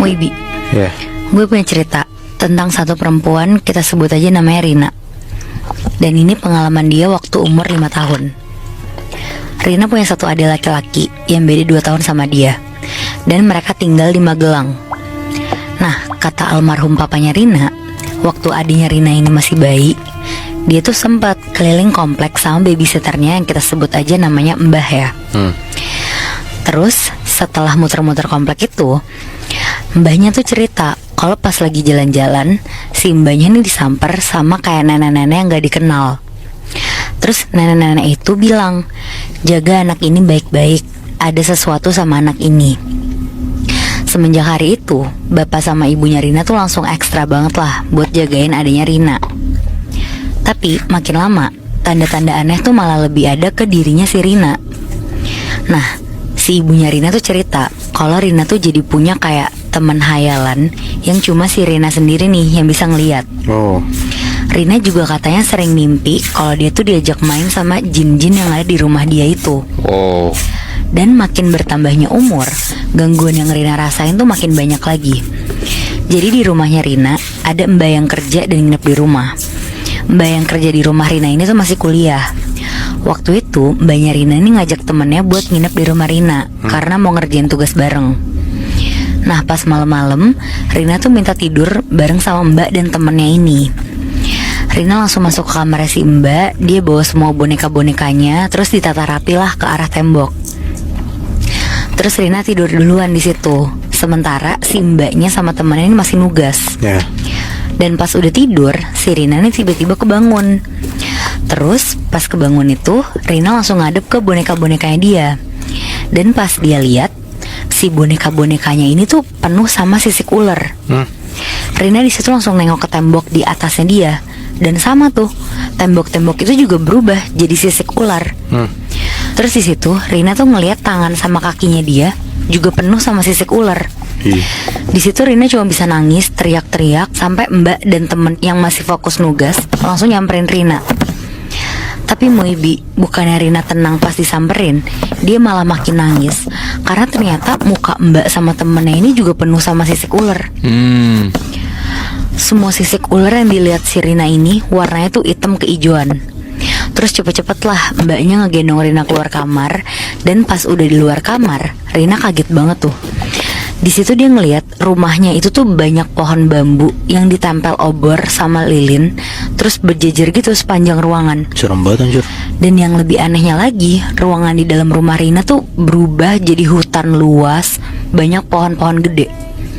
Wibi, Ya. gue punya cerita tentang satu perempuan, kita sebut aja namanya Rina. Dan ini pengalaman dia waktu umur 5 tahun. Rina punya satu adik laki-laki yang beda 2 tahun sama dia. Dan mereka tinggal di Magelang. Nah, kata almarhum papanya Rina, waktu adiknya Rina ini masih bayi, dia tuh sempat keliling kompleks sama babysitternya yang kita sebut aja namanya Mbah ya. Terus setelah muter-muter komplek itu, mbahnya tuh cerita kalau pas lagi jalan-jalan, si mbahnya nih disamper sama kayak nenek-nenek yang gak dikenal. Terus nenek-nenek itu bilang, jaga anak ini baik-baik, ada sesuatu sama anak ini. Semenjak hari itu, bapak sama ibunya Rina tuh langsung ekstra banget lah buat jagain adiknya Rina. Tapi makin lama, tanda-tanda aneh tuh malah lebih ada ke dirinya si Rina. Nah, si ibunya Rina tuh cerita kalau Rina tuh jadi punya kayak teman hayalan yang cuma si Rina sendiri nih yang bisa ngeliat. Oh. Rina juga katanya sering mimpi kalau dia tuh diajak main sama jin-jin yang ada di rumah dia itu. Oh. Dan makin bertambahnya umur, gangguan yang Rina rasain tuh makin banyak lagi. Jadi di rumahnya Rina ada mbak yang kerja dan nginep di rumah. Mbak yang kerja di rumah Rina ini tuh masih kuliah. Waktu itu mbaknya Rina ini ngajak temennya buat nginep di rumah Rina karena mau ngerjain tugas bareng. Nah, pas malam-malam Rina tuh minta tidur bareng sama mbak dan temennya ini. Rina langsung masuk ke kamarnya si mbak. Dia bawa semua boneka-bonekanya, terus ditata rapi lah ke arah tembok. Terus Rina tidur duluan di situ. Sementara si mbaknya sama temennya ini masih nugas. Ya. Dan pas udah tidur, si Rina nih tiba-tiba kebangun. Terus pas kebangun itu, Rina langsung ngadep ke boneka-bonekanya dia. Dan pas dia lihat, si boneka-bonekanya ini tuh penuh sama sisik ular. Rina di situ langsung nengok ke tembok di atasnya dia. Dan sama tuh, tembok-tembok itu juga berubah jadi sisik ular. Terus di situ Rina tuh ngelihat tangan sama kakinya dia juga penuh sama sisik ular. Di situ Rina cuma bisa nangis, teriak-teriak, sampai mbak dan temen yang masih fokus nugas langsung nyamperin Rina. Tapi Moibi, bukannya Rina tenang pas disamperin, dia malah makin nangis karena ternyata muka mbak sama temennya ini juga penuh sama sisik ular. Semua sisik ular yang dilihat si Rina ini warnanya tuh hitam keijuan. Terus cepet-cepet lah mbaknya ngegendong Rina keluar kamar. Dan pas udah di luar kamar, Rina kaget banget tuh. Di situ dia ngelihat rumahnya itu tuh banyak pohon bambu yang ditempel obor sama lilin, terus berjejer gitu sepanjang ruangan. Serem banget anjir. Dan yang lebih anehnya lagi, ruangan di dalam rumah Rina tuh berubah jadi hutan luas, banyak pohon-pohon gede.